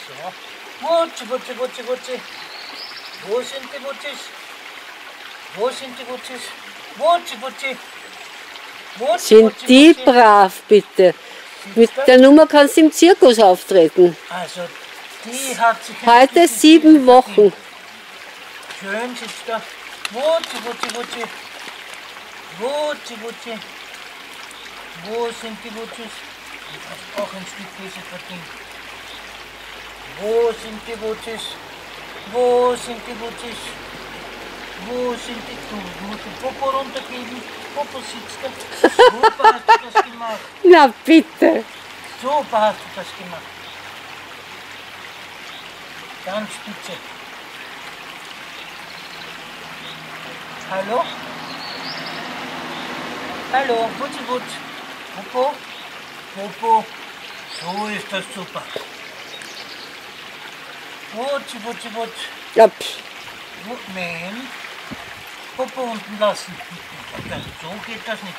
So. Wutschi, Wutschi, Wutschi, Wutschi. Wo sind die Wutschis? Wo sind die Wutschis? Wutschi, Wutschi. Wutschi, Sind Wutschi, die Wutschi. brav, bitte? Mit der Nummer kannst du im Zirkus auftreten. Also, die hat sich... Heute 7 Wochen. Schön sitzt da. Wutschi, Wutschi, Wutschi. Wutschi, Wutschi. Wo sind die Wutschis? Ich habe auch ein Stück Käse verdient. Wo sind die Wutschis? Wo sind die Wutschis? Wo sind die? Du musst den Popo runtergeben. Popo sitzt da. Super hast du das gemacht. Na bitte. Super hast du das gemacht. Ganz spitze. Hallo? Hallo, Wutschi, Wutsch. Popo? Popo. So ist das super. Wutschi, Wutschi, Wutsch. Ja, Moment. Popo unten lassen. So geht das nicht.